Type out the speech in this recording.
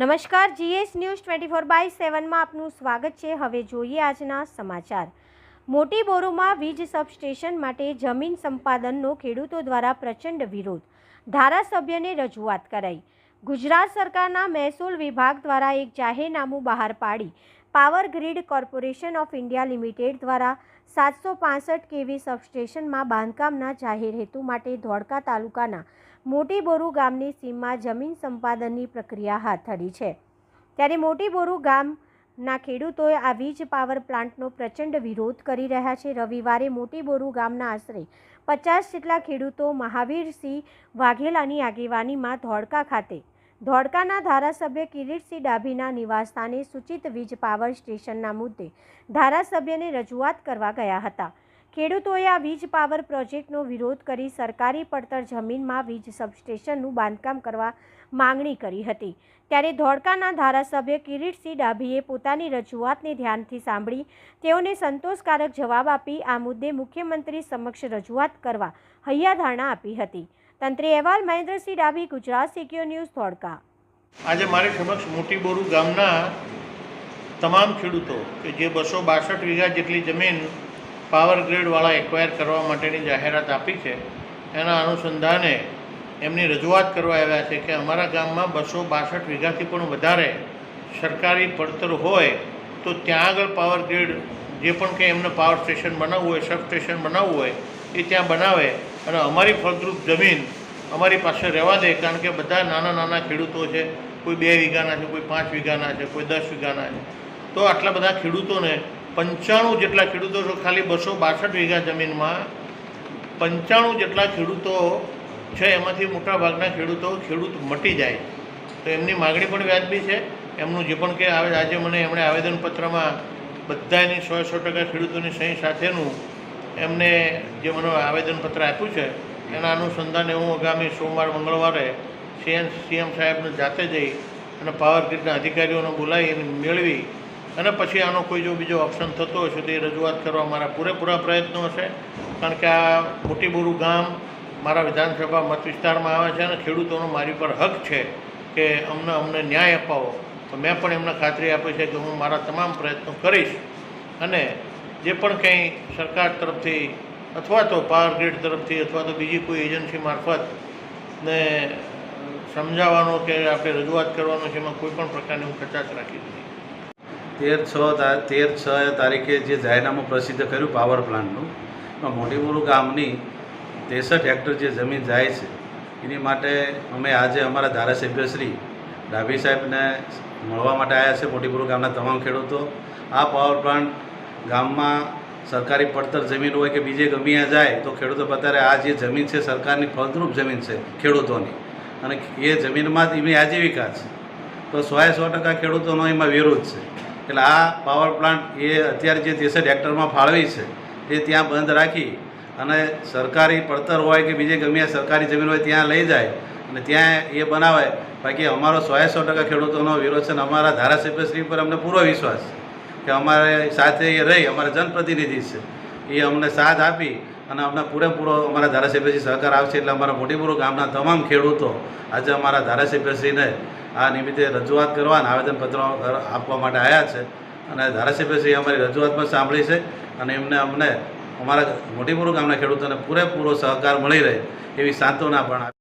નમસ્કાર, GS news 24/7 માં આપનું સ્વાગત છે। હવે જોઈએ આજના સમાચાર। મોટી બોરુમાં વીજ સબસ્ટેશન માટે જમીન સંપાદનનો ખેડૂતો દ્વારા પ્રચંડ વિરોધ, ધારાસભ્યને રજૂઆત કરાઈ। ગુજરાત સરકારના મહેસૂલ વિભાગ દ્વારા એક જાહેરનામું બહાર પાડી power grid corporation of India limited દ્વારા 765 કેવી સબસ્ટેશનમાં બાંધકામના જાહેર હેતુ માટે ધોળકા તાલુકાના મોટી બોરુ ગામની સીમમાં જમીન સંપાદનની પ્રક્રિયા હાથ ધરી છે। ત્યારે મોટી બોરુ ગામના ખેડૂતોએ આ વીજ પાવર પ્લાન્ટનો પ્રચંડ વિરોધ કરી રહ્યા છે। રવિવારે મોટી બોરુ ગામના આશરે 50 જેટલા ખેડૂતો મહાવીરસિંહ વાઘેલાની આગેવાનીમાં ધોળકા ખાતે ધોળકાના ધારાસભ્ય કિરીટસિંહ ડાભીના નિવાસસ્થાને સૂચિત વીજ પાવર સ્ટેશનના મુદ્દે ધારાસભ્યને રજૂઆત કરવા ગયા હતા। ખેડૂતોએ આ વીજ પાવર પ્રોજેક્ટનો વિરોધ કરી સરકારી પડતર જમીનમાં વીજ સબસ્ટેશનનું બાંધકામ કરવા માંગણી કરી હતી। ત્યારે ધોળકાના ધારાસભ્ય કિરીટસિંહ ડાભીએ પોતાની રજૂઆતને ધ્યાનથી સાંભળી તેઓને સંતોષકારક જવાબ આપી આ મુદ્દે મુખ્યમંત્રી સમક્ષ રજૂઆત કરવા હૈયાધારણા આપી હતી। તંત્રી અહેવાલ મહેન્દ્રસિંહ ડાભી, ગુજરાત સિક્યોર ન્યૂઝ, ધોળકા। આજે મારી સમક્ષ મોટી બોરુ ગામના તમામ ખેડૂતો કે જે 262 વીઘા જેટલી જમીન પાવર ગ્રીડવાળા એક્વાયર કરવા માટેની જાહેરાત આપી છે, એના અનુસંધાને એમની રજૂઆત કરવા આવ્યા છે કે અમારા ગામમાં 262 વીઘાથી પણ વધારે સરકારી પડતર હોય તો ત્યાં આગળ પાવર ગ્રીડ જે પણ કંઈ એમને પાવર સ્ટેશન બનાવવું હોય, સબ સ્ટેશન બનાવવું હોય એ ત્યાં બનાવે અને અમારી ફળદ્રુપ જમીન અમારી પાસે રહેવા દે। કારણ કે બધા નાના નાના ખેડૂતો છે, કોઈ 2 વીઘાના છે, કોઈ 5 વીઘાના છે, કોઈ 10 વીઘાના છે। તો આટલા બધા ખેડૂતોને 95 જેટલા ખેડૂતો છે, ખાલી 262 વીઘા જમીનમાં 95 જેટલા ખેડૂતો છે, એમાંથી મોટાભાગના ખેડૂત મટી જાય તો એમની માગણી પણ વ્યાજબી છે। એમનું જે પણ કે આજે મને એમણે આવેદનપત્રમાં બધાની 100% ખેડૂતોની સહી સાથેનું એમને જે મને આવેદનપત્ર આપ્યું છે એના અનુસંધાને હું આગામી સોમવાર મંગળવારે સીએમ સાહેબને જાતે જઈ અને પાવર ગ્રીડના અધિકારીઓને બોલાવી અને મેળવી અને પછી આનો કોઈ જો બીજો ઓપ્શન થતો હશે તો એ રજૂઆત કરવા મારા પૂરેપૂરા પ્રયત્નો હશે। કારણ કે આ મોટી બોરુ ગામ મારા વિધાનસભા મત વિસ્તારમાં આવે છે અને ખેડૂતોનો મારી પર હક છે કે અમને ન્યાય અપાવો। તો મેં પણ એમને ખાતરી આપી છે કે હું મારા તમામ પ્રયત્નો કરીશ અને જે પણ કંઈ સરકાર તરફથી અથવા તો પાવર ગ્રીડ તરફથી અથવા તો બીજી કોઈ એજન્સી મારફત ને સમજાવવાનો કે આપણે રજૂઆત કરવાનો છે એમાં કોઈ પણ પ્રકારની હું કચાશ રાખી નથી। 13/6 તારીખે જે જાહેરનામું પ્રસિદ્ધ કર્યું પાવર પ્લાન્ટનું, મોટી બોરુ ગામની 63 હેક્ટર જે જમીન જાય છે એની માટે અમે આજે અમારા ધારાસભ્ય શ્રી ડાભી સાહેબને મળવા માટે આવ્યા છે। મોટી બોરુ ગામના તમામ ખેડૂતો આ પાવર પ્લાન્ટ ગામમાં સરકારી પડતર જમીન હોય કે બીજે ગમે જાય તો ખેડૂતો બતાવે આ જે જમીન છે સરકારની ફળદ્રુપ જમીન છે ખેડૂતોની અને એ જમીનમાં જ એમની આજીવિકા છે, તો 100% ખેડૂતોનો એમાં વિરોધ છે। એટલે આ પાવર પ્લાન્ટ એ અત્યારે જે 63 હેક્ટરમાં ફાળવી છે એ ત્યાં બંધ રાખી અને સરકારી પડતર હોય કે બીજે ગમે સરકારી જમીન હોય ત્યાં લઈ જાય અને ત્યાં એ બનાવે। બાકી અમારો 100% ખેડૂતોનો વિરોધ છે અને અમારા ધારાસભ્યશ્રી પર અમને પૂરો વિશ્વાસ છે કે અમારે સાથે એ રહી અમારા જનપ્રતિનિધિ છે એ અમને સાથ આપી અને અમને પૂરેપૂરો અમારા ધારાસભ્યશ્રી સહકાર આપશે। એટલે અમારા મોટી બોરુ ગામના તમામ ખેડૂતો આજે અમારા ધારાસભ્યશ્રીને આ નિમિત્તે રજૂઆત કરવા અને આવેદનપત્રો આપવા માટે આવ્યા છે અને ધારાસભ્યશ્રીએ અમારી રજૂઆત પણ સાંભળી છે અને અમને અમારા મોટી બોરુ ગામના ખેડૂતોને પૂરેપૂરો સહકાર મળી રહે એવી સાંત્વના પણ